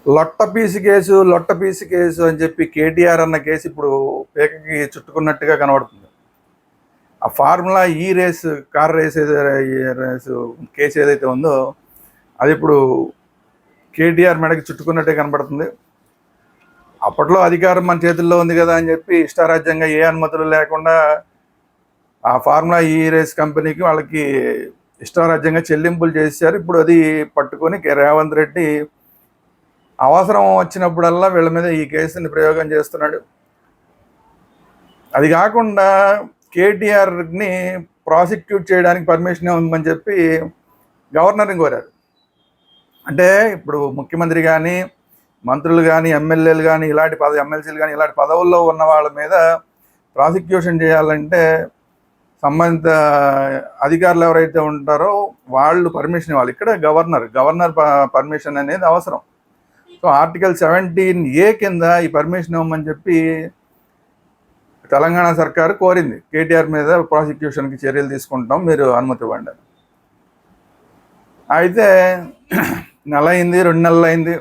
లొట్ట పీసు case అని చెప్పి కేటీఆర్ అన్న కేసు ఇప్పుడు పేకకి చుట్టుకున్నట్టుగా కనబడుతుంది. ఆ ఫార్ములా ఈ రేసు కార్ రేసు కేసు ఏదైతే ఉందో అది ఇప్పుడు కేటీఆర్ మెడకి చుట్టుకున్నట్టే కనబడుతుంది. అప్పట్లో అధికారం మన చేతుల్లో ఉంది కదా అని చెప్పి ఇష్టారాజ్యంగా ఏ అనుమతులు లేకుండా ఆ ఫార్ములా ఈ రేస్ కంపెనీకి వాళ్ళకి ఇష్టారాజ్యంగా చెల్లింపులు చేశారు. ఇప్పుడు అది పట్టుకొని రేవంత్ రెడ్డి అవసరం వచ్చినప్పుడల్లా వీళ్ళ మీద ఈ కేసుని ప్రయోగం చేస్తున్నాడు. అది కాకుండా కేటీఆర్ని ప్రాసిక్యూట్ చేయడానికి పర్మిషన్ ఇవ్వమని చెప్పి గవర్నర్ని కోరారు. అంటే ఇప్పుడు ముఖ్యమంత్రి కానీ, మంత్రులు కానీ, ఎమ్మెల్యేలు కానీ, ఎమ్మెల్సీలు కానీ ఇలాంటి పదవుల్లో ఉన్న వాళ్ళ మీద ప్రాసిక్యూషన్ చేయాలంటే సంబంధిత అధికారులు ఎవరైతే ఉంటారో వాళ్ళు పర్మిషన్ ఇవ్వాలి. ఇక్కడ గవర్నర్ పర్మిషన్ అనేది అవసరం. సో ఆర్టికల్ 17A కింద ఈ పర్మిషన్ ఇవ్వమని చెప్పి తెలంగాణ సర్కారు కోరింది. కేటీఆర్ మీద ప్రాసిక్యూషన్కి చర్యలు తీసుకుంటాం, మీరు అనుమతి ఇవ్వండి. అయితే నెల అయింది, 2 నెలలు అయింది,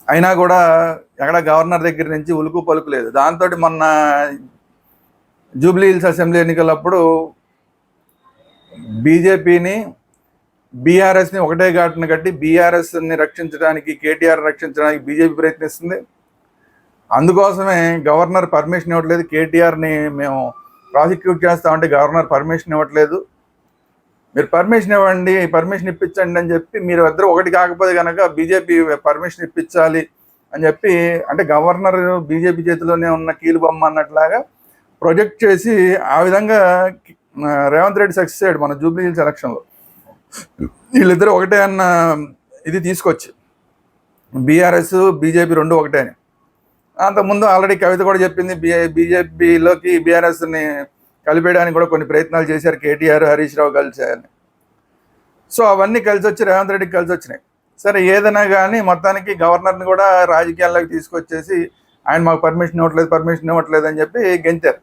అయినా కూడా ఎక్కడ గవర్నర్ దగ్గర నుంచి ఉలుకు పలుకు లేదు. దాంతో మొన్న జూబ్లీ హిల్స్ అసెంబ్లీ ఎన్నికలప్పుడు బీజేపీని బీఆర్ఎస్ని ఒకటే ఘాటును కట్టి బీఆర్ఎస్ని రక్షించడానికి, కేటీఆర్ రక్షించడానికి బీజేపీ ప్రయత్నిస్తుంది. అందుకోసమే గవర్నర్ పర్మిషన్ ఇవ్వట్లేదు. కేటీఆర్ని మేము ప్రాసిక్యూట్ చేస్తామంటే గవర్నర్ పర్మిషన్ ఇవ్వట్లేదు. మీరు పర్మిషన్ ఇవ్వండి, పర్మిషన్ ఇప్పించండి అని చెప్పి మీరు ఇద్దరు ఒకటి కాకపోతే కనుక బీజేపీ పర్మిషన్ ఇప్పించాలి అని చెప్పి, అంటే గవర్నర్ బీజేపీ చేతిలోనే ఉన్న కీలుబొమ్మ అన్నట్లాగా ప్రొజెక్ట్ చేసి ఆ విధంగా రేవంత్ రెడ్డి సక్సెస్ అయ్యాడు మన జూబ్లీ హిల్స్ ఎలక్షన్లో. వీళ్ళిద్దరూ ఒకటే అన్న ఇది తీసుకొచ్చి బీఆర్ఎస్ బీజేపీ రెండు ఒకటే అని. అంతకుముందు ఆల్రెడీ కవిత కూడా చెప్పింది, బీజేపీలోకి బీఆర్ఎస్ని కలిపేయడానికి కూడా కొన్ని ప్రయత్నాలు చేశారు కేటీఆర్, హరీష్ రావు కలిసాయని. సో అవన్నీ కలిసి వచ్చి రేవంత్ రెడ్డికి కలిసి వచ్చినాయి. సరే ఏదైనా కానీ మొత్తానికి గవర్నర్ని కూడా రాజకీయాల్లోకి తీసుకొచ్చేసి ఆయన మాకు పర్మిషన్ ఇవ్వట్లేదు అని చెప్పి గెంతారు.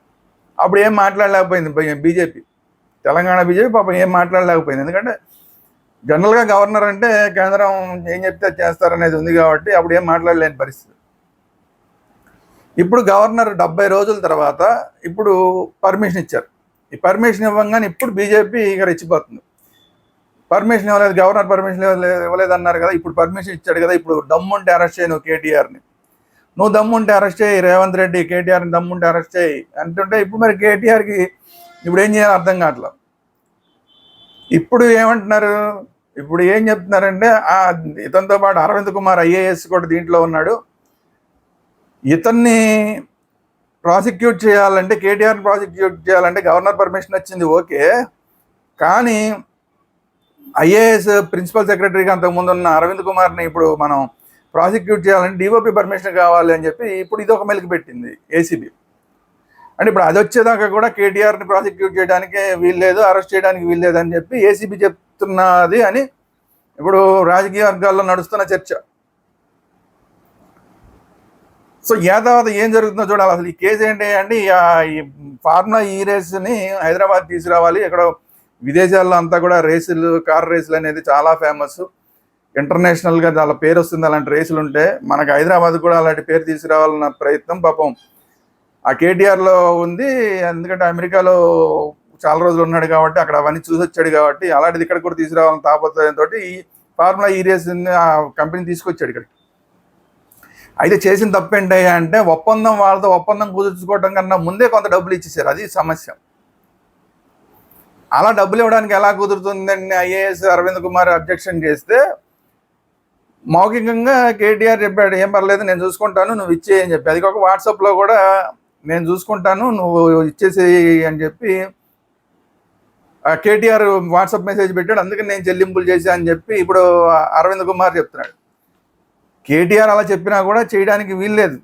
అప్పుడు ఏం మాట్లాడలేకపోయింది బీజేపీ, తెలంగాణ బీజేపీ పాపం ఏం మాట్లాడలేకపోయింది. ఎందుకంటే జనరల్గా గవర్నర్ అంటే కేంద్రం ఏం చెప్తే చేస్తారనేది ఉంది కాబట్టి అప్పుడు ఏం మాట్లాడలేని పరిస్థితి. ఇప్పుడు గవర్నర్ 70 రోజుల తర్వాత ఇప్పుడు పర్మిషన్ ఇచ్చారు. ఈ పర్మిషన్ ఇవ్వగానే ఇప్పుడు బీజేపీ ఇక రెచ్చిపోతుంది. పర్మిషన్ ఇవ్వలేదు, గవర్నర్ పర్మిషన్ ఇవ్వలేదన్నారు కదా, ఇప్పుడు పర్మిషన్ ఇచ్చాడు కదా, ఇప్పుడు దమ్ముంటే అరెస్ట్ చేయి నువ్వు కేటీఆర్ని, నువ్వు దమ్ముంటే అరెస్ట్ చేయి రేవంత్ రెడ్డి, కేటీఆర్ని దమ్ముంటే అరెస్ట్ చేయి అంటుంటే ఇప్పుడు మరి కేటీఆర్కి ఇప్పుడు ఏం చేయాలో అర్థం కావట్లేదు. ఇప్పుడు ఏమంటున్నారు, ఇప్పుడు ఏం చెప్తున్నారంటే ఇతనితో పాటు అరవింద్ కుమార్ ఐఏఎస్ కూడా దీంట్లో ఉన్నాడు, ఇతన్ని ప్రాసిక్యూట్ చేయాలంటే, కేటీఆర్ని ప్రాసిక్యూట్ చేయాలంటే గవర్నర్ పర్మిషన్ వచ్చింది ఓకే, కానీ ఐఏఎస్ ప్రిన్సిపల్ సెక్రటరీగా అంతకుముందు ఉన్న అరవింద్ కుమార్ని ఇప్పుడు మనం ప్రాసిక్యూట్ చేయాలంటే డిఓపి పర్మిషన్ కావాలి అని చెప్పి ఇప్పుడు ఇది ఒక మెలికి పెట్టింది ఏసీబీ. అంటే ఇప్పుడు అది వచ్చేదాకా కూడా కేటీఆర్ని ప్రాసిక్యూట్ చేయడానికి వీల్లేదు, అరెస్ట్ చేయడానికి వీల్లేదు అని చెప్పి ఏసీబీ చెప్తున్నది అని ఇప్పుడు రాజకీయ వర్గాల్లో నడుస్తున్న చర్చ. సో యాదావత ఏం జరుగుతుందో చూడాలి. అసలు ఈ కేసు ఏంటి అంటే ఈ ఫార్ములా ఈ రేస్ని హైదరాబాద్ తీసుకురావాలి. ఇక్కడ విదేశాల్లో అంతా కూడా కార్ రేసులు అనేది చాలా ఫేమస్, ఇంటర్నేషనల్గా చాలా పేరు వస్తుంది. అలాంటి రేసులు ఉంటే మనకు హైదరాబాద్ కూడా అలాంటి పేరు తీసుకురావాలన్న ప్రయత్నం పాపం ఆ కేటీఆర్లో ఉంది. ఎందుకంటే అమెరికాలో చాలా రోజులు ఉన్నాడు కాబట్టి అక్కడ అవన్నీ చూసి వచ్చాడు కాబట్టి అలాంటిది ఇక్కడ కూడా తీసుకురావాలని తాపత్రయంతో ఈ ఫార్ములా ఈ రేస్ని ఆ కంపెనీ తీసుకొచ్చాడు ఇక్కడ. అయితే చేసిన తప్పేంటయ్యా అంటే వాళ్ళతో ఒప్పందం కుదుర్చుకోవడం కన్నా ముందే కొంత డబ్బులు ఇచ్చేసారు, అది సమస్య. అలా డబ్బులు ఇవ్వడానికి ఎలా కుదురుతుందని ఐఏఎస్ అరవింద్ కుమార్ అబ్జెక్షన్ చేస్తే మౌఖికంగా కేటీఆర్ చెప్పాడు, ఏం పర్లేదు నేను చూసుకుంటాను, నువ్వు ఇచ్చేయని చెప్పి. అది కాక వాట్సాప్లో కూడా నేను చూసుకుంటాను నువ్వు ఇచ్చేసేయి అని చెప్పి కేటీఆర్ వాట్సాప్ మెసేజ్ పెట్టాడు. అందుకని నేను చెల్లింపులు చేశా అని చెప్పి ఇప్పుడు అరవింద్ కుమార్ చెప్తున్నాడు. కేటీఆర్ అలా చెప్పినా కూడా చేయడానికి వీల్లేదు.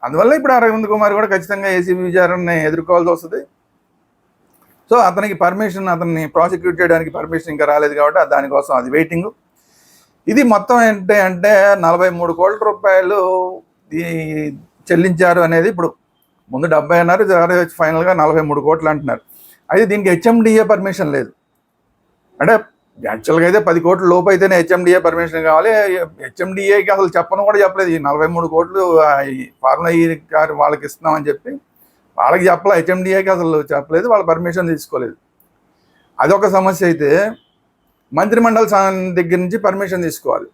అందువల్ల ఇప్పుడు అరవింద్ కుమార్ కూడా ఖచ్చితంగా ఏసీబీ విచారణని ఎదుర్కోవాల్సి వస్తుంది. సో అతనికి అతన్ని ప్రాసిక్యూట్ చేయడానికి పర్మిషన్ ఇంకా రాలేదు కాబట్టి దానికోసం అది వెయిటింగ్. ఇది మొత్తం ఏంటి అంటే 43 కోట్ల రూపాయలు చెల్లించారు అనేది. ఇప్పుడు ముందు 70 అన్నారు, ఫైనల్గా 43 కోట్లు అంటున్నారు. అయితే దీనికి హెచ్ఎండిఏ పర్మిషన్ లేదు. అంటే యాక్చువల్గా అయితే 10 కోట్ల లోపు అయితేనే హెచ్ఎండిఏ పర్మిషన్ కావాలి. హెచ్ఎండిఏకి అసలు చెప్పను కూడా చెప్పలేదు. ఈ 43 కోట్లు ఫార్ములా ఈ కార్ వాళ్ళకి ఇస్తున్నామని చెప్పి వాళ్ళకి చెప్పలే, హెచ్ఎండిఏకి అసలు చెప్పలేదు, వాళ్ళ పర్మిషన్ తీసుకోలేదు. అదొక సమస్య అయితే మంత్రిమండలి దగ్గర నుంచి పర్మిషన్ తీసుకోవాలి.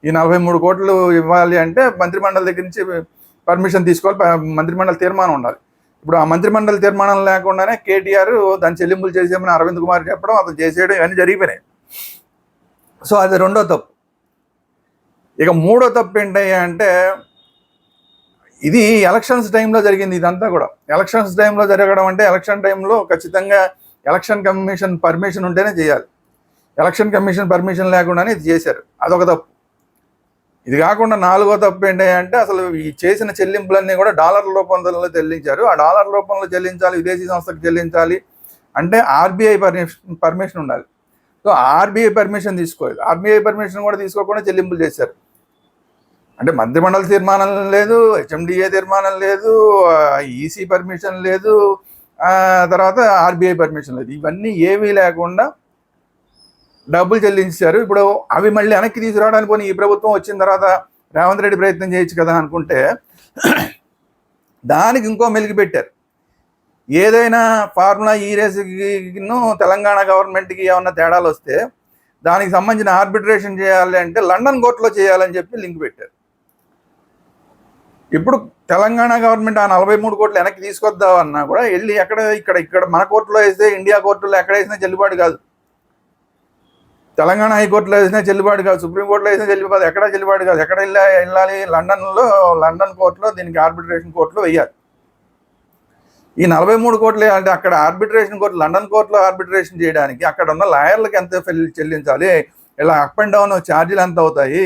ఈ 43 కోట్లు ఇవ్వాలి అంటే మంత్రిమండలి దగ్గర నుంచి పర్మిషన్ తీసుకోవాలి, మంత్రిమండలి తీర్మానం ఉండాలి. ఇప్పుడు ఆ మంత్రిమండలి తీర్మానం లేకుండానే కేటీఆర్ దాని చెల్లింపులు చేసేమని అరవింద్ కుమార్ చెప్పడం, అతను చేసేయడం ఇవన్నీ జరిగిపోయినాయి. సో అది రెండో తప్పు. ఇక మూడో తప్పు ఏంటయ్యా అంటే, ఇది ఎలక్షన్స్ టైంలో జరిగింది. ఇదంతా కూడా ఎలక్షన్స్ టైంలో జరగడం అంటే ఎలక్షన్ టైంలో ఖచ్చితంగా ఎలక్షన్ కమిషన్ పర్మిషన్ ఉంటేనే చేయాలి. ఎలక్షన్ కమిషన్ పర్మిషన్ లేకుండానే ఇది చేశారు, అదొక తప్పు. ఇది కాకుండా నాలుగో తప్పు ఏంటంటే, అసలు ఈ చేసిన చెల్లింపులన్నీ కూడా డాలర్ల రూపంలో చెల్లించారు. ఆ డాలర్ రూపంలో చెల్లించాలి, విదేశీ సంస్థకు చెల్లించాలి అంటే ఆర్బీఐ పర్మిషన్ ఉండాలి. సో ఆర్బీఐ పర్మిషన్ తీసుకోలేదు. ఆర్బీఐ పర్మిషన్ కూడా తీసుకోకుండా చెల్లింపులు చేశారు. అంటే మంత్రిమండలి తీర్మానం లేదు, హెచ్ఎండిఏ తీర్మానం లేదు, ఈసీ పర్మిషన్ లేదు, తర్వాత ఆర్బీఐ పర్మిషన్ లేదు. ఇవన్నీ ఏమీ లేకుండా డబ్బులు చెల్లించారు. ఇప్పుడు అవి మళ్ళీ వెనక్కి తీసుకురావడానికి పోనీ ఈ ప్రభుత్వం వచ్చిన తర్వాత రేవంత్ రెడ్డి ప్రయత్నం చేయొచ్చు కదా అనుకుంటే దానికి ఇంకో మెలిగి పెట్టారు. ఏదైనా ఫార్ములా ఈ రేసును తెలంగాణ గవర్నమెంట్కి ఏమన్నా తేడాలు వస్తే దానికి సంబంధించిన ఆర్బిట్రేషన్ చేయాలి అంటే లండన్ కోర్టులో చేయాలని చెప్పి లింక్ పెట్టారు. ఇప్పుడు తెలంగాణ గవర్నమెంట్ ఆ 43 కోట్లు వెనక్కి తీసుకొద్దామన్నా కూడా వెళ్ళి ఇక్కడ మన కోర్టులో వేస్తే, ఇండియా కోర్టులో ఎక్కడ వేసినా చెల్లుబాటు కాదు, తెలంగాణ హైకోర్టులో వేసినా చెల్లుబాటు కాదు, సుప్రీంకోర్టులో వేసినా చెల్లుబాటు, ఎక్కడ చెల్లుబాటు కాదు. ఎక్కడ వెళ్ళాలి? లండన్ కోర్టులో దీనికి ఆర్బిట్రేషన్ కోర్టులో వెయ్యాలి. ఈ 43 కోట్లు అంటే అక్కడ ఆర్బిట్రేషన్ కోర్టు, లండన్ కోర్టులో ఆర్బిట్రేషన్ చేయడానికి అక్కడ ఉన్న లాయర్లకు ఎంత చెల్లించాలి, ఇలా అప్ అండ్ డౌన్ ఛార్జీలు ఎంత అవుతాయి,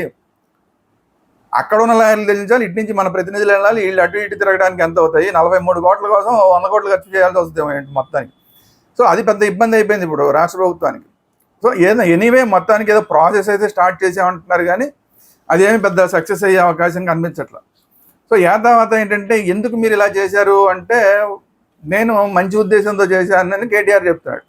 అక్కడ ఉన్న లాయర్లు చెల్లించాలి, ఇటు నుంచి మన ప్రతినిధులు వెళ్ళాలి, వీళ్ళు అటు ఇటు తిరగడానికి ఎంత అవుతాయి, 43 కోట్ల కోసం 100 కోట్లు ఖర్చు చేయాల్సి వస్తుంది మొత్తానికి. సో అది పెద్ద ఇబ్బంది అయిపోయింది ఇప్పుడు రాష్ట్ర ప్రభుత్వానికి. సో ఎనీవే మొత్తానికి ఏదో ప్రాసెస్ అయితే స్టార్ట్ చేసామంటున్నారు, కానీ అదేమి పెద్ద సక్సెస్ అయ్యే అవకాశం కనిపించట్ల. సో తర్వాత ఏంటంటే, ఎందుకు మీరు ఇలా చేశారు అంటే, నేను మంచి ఉద్దేశంతో చేశానని కేటీఆర్ చెప్తున్నాడు.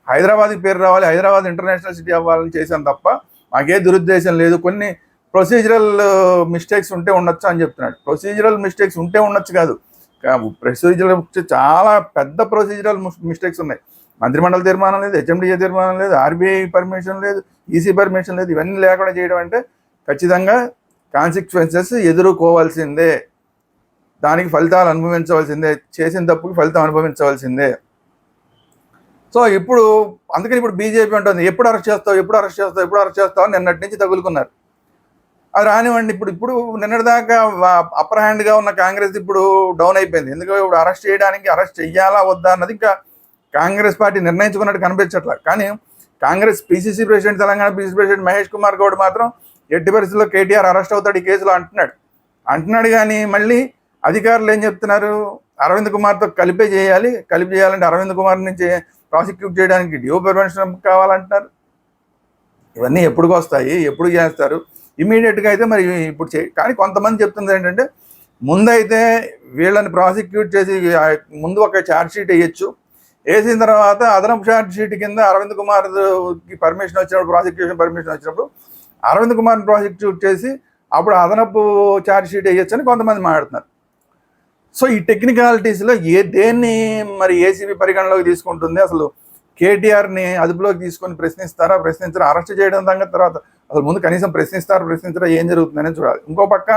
హైదరాబాద్కి పేరు రావాలి, హైదరాబాద్ ఇంటర్నేషనల్ సిటీ అవ్వాలని చేశాను తప్ప మాకే దురుద్దేశం లేదు. కొన్ని ప్రొసీజరల్ మిస్టేక్స్ ఉంటే ఉండొచ్చు అని చెప్తున్నాడు. ప్రొసీజరల్ మిస్టేక్స్ ఉంటే ఉండొచ్చు కాదు, ప్రొసీజరల్ చాలా పెద్ద ప్రొసీజరల్ మిస్టేక్స్ ఉన్నాయి. మంత్రిమండలి తీర్మానం లేదు, హెచ్ఎండిఏ తీర్మానం లేదు, ఆర్బీఐ పర్మిషన్ లేదు, ఈసీ పర్మిషన్ లేదు. ఇవన్నీ లేకుండా చేయడం అంటే ఖచ్చితంగా కాన్సిక్వెన్సెస్ ఎదుర్కోవాల్సిందే, దానికి ఫలితాలు అనుభవించవలసిందే, చేసిన తప్పుకి ఫలితం అనుభవించవలసిందే. సో అందుకని ఇప్పుడు బీజేపీ ఉంటుంది, ఎప్పుడు అరెస్ట్ చేస్తావు నిన్నటి నుంచి తగులుకున్నారు. అది రానివ్వండి. ఇప్పుడు నిన్నటిదాకా అప్పర్ హ్యాండ్గా ఉన్న కాంగ్రెస్ ఇప్పుడు డౌన్ అయిపోయింది. ఎందుకంటే ఇప్పుడు అరెస్ట్ చెయ్యాలా వద్దా అన్నది ఇంకా కాంగ్రెస్ పార్టీ నిర్ణయించుకున్నట్టు కనిపించట్లేదు. కానీ Congress PCC president, Telangana PCC president Mahesh Kumar Goud మాత్రం ఎట్టి పరిస్థితుల్లో కేటీఆర్ అరెస్ట్ అవుతాడు ఈ కేసులో అంటున్నాడు. కానీ మళ్ళీ అధికారులు ఏం చెప్తున్నారు, అరవింద్ కుమార్తో కలిపి చేయాలంటే అరవింద్ కుమార్ నుంచి ప్రాసిక్యూట్ చేయడానికి డ్యూ పర్మిషన్ కావాలంటున్నారు. ఇవన్నీ ఎప్పుడు వస్తాయి, ఎప్పుడు చేస్తారు? ఇమీడియట్గా అయితే మరి ఇప్పుడు కానీ కొంతమంది చెప్తుంది ఏంటంటే, ముందైతే వీళ్ళని ప్రాసిక్యూట్ చేసి ముందు ఒక ఛార్జ్ షీట్ వేయచ్చు, వేసిన తర్వాత అదనపు ఛార్జ్ షీట్ కింద అరవింద్ కుమార్కి పర్మిషన్ వచ్చినప్పుడు, ప్రాసిక్యూషన్ పర్మిషన్ వచ్చినప్పుడు అరవింద్ కుమార్ని ప్రాసిక్యూట్ చేసి అప్పుడు అదనపు ఛార్జ్ షీట్ వేయచ్చు అని కొంతమంది మాట్లాడుతున్నారు. సో ఈ టెక్నికాలిటీస్లో దేన్ని మరి ఏసీబీ పరిగణలోకి తీసుకుంటుంది? అసలు కేటీఆర్ని అదుపులోకి తీసుకొని ప్రశ్నిస్తారా, అరెస్ట్ చేయడం సంగతి తర్వాత, అసలు ముందు కనీసం ప్రశ్నించరా ఏం జరుగుతుందని చూడాలి. ఇంకో పక్క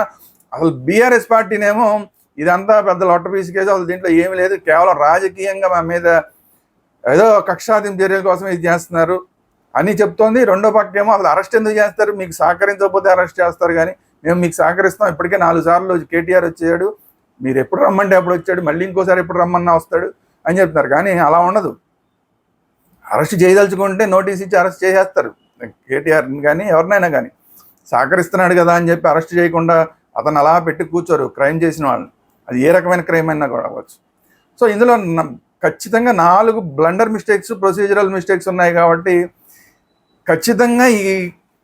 అసలు బీఆర్ఎస్ పార్టీనేమో ఇదంతా పెద్ద లొట్టపీసి కేసు, అసలు దీంట్లో ఏమీ లేదు, కేవలం రాజకీయంగా మా మీద ఏదో కక్షాదింపు చర్యల కోసం ఇది చేస్తున్నారు అని చెప్తోంది. రెండో పక్క ఏమో అసలు అరెస్ట్ ఎందుకు చేస్తారు, మీకు సహకరించకపోతే అరెస్ట్ చేస్తారు, కానీ మేము మీకు సహకరిస్తాం, ఇప్పటికే 4 సార్లు కేటీఆర్ వచ్చాడు, మీరు ఎప్పుడు రమ్మంటే అప్పుడు వచ్చాడు, మళ్ళీ ఇంకోసారి ఎప్పుడు రమ్మన్నా వస్తాడు అని చెప్తున్నారు. కానీ అలా ఉండదు. అరెస్ట్ చేయదలుచుకుంటే నోటీస్ ఇచ్చి అరెస్ట్ చేసేస్తారు కేటీఆర్ని కానీ ఎవరినైనా కానీ. సహకరిస్తున్నాడు కదా అని చెప్పి అరెస్ట్ చేయకుండా అతను అలా పెట్టి కూర్చోరు క్రైమ్ చేసిన వాళ్ళని, అది ఏ రకమైన క్రైమ్ అయినా కూడా అవ్వచ్చు. సో ఇందులో ఖచ్చితంగా 4 బ్లండర్ మిస్టేక్స్, ప్రొసీజరల్ మిస్టేక్స్ ఉన్నాయి. కాబట్టి ఖచ్చితంగా ఈ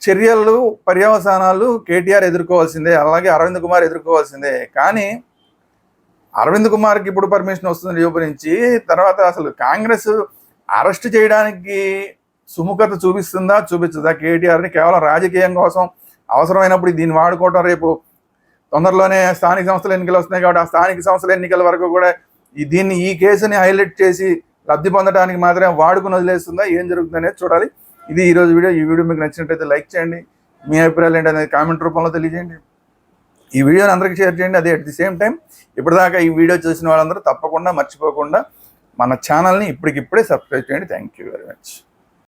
చర్యలు, పర్యవసానాలు కేటీఆర్ ఎదుర్కోవాల్సిందే, అలాగే అరవింద్ కుమార్ ఎదుర్కోవాల్సిందే. కానీ అరవింద్ కుమార్కి ఇప్పుడు పర్మిషన్ వస్తుంది రేపు నుంచి, తర్వాత అసలు కాంగ్రెస్ అరెస్ట్ చేయడానికి సుముఖత చూపిస్తుందా చూపించదా కేటీఆర్ని కేవలం రాజకీయం కోసం అవసరమైనప్పుడు దీన్ని వాడుకోవడం, రేపు తొందరలోనే స్థానిక సంస్థల ఎన్నికలు వస్తున్నాయి కాబట్టి ఆ స్థానిక సంస్థల ఎన్నికల వరకు కూడా ఈ కేసుని హైలైట్ చేసి లబ్ధి పొందడానికి మాత్రమే వాడుకుని వదిలేస్తుందా, ఏం జరుగుతుంది అనేది చూడాలి. ఇది ఈరోజు వీడియో. ఈ వీడియో మీకు నచ్చినట్టయితే లైక్ చేయండి, మీ అభిప్రాయాలు ఏంటి అనేది కామెంట్ రూపంలో తెలియజేయండి. ఈ వీడియోని అందరికీ షేర్ చేయండి. అదే అట్ ది సేమ్ టైం ఇప్పటిదాకా ఈ వీడియో చూసిన వాళ్ళందరూ తప్పకుండా మర్చిపోకుండా మన ఛానల్ని ఇప్పటికిప్పుడే సబ్స్క్రైబ్ చేయండి. Thank you very much.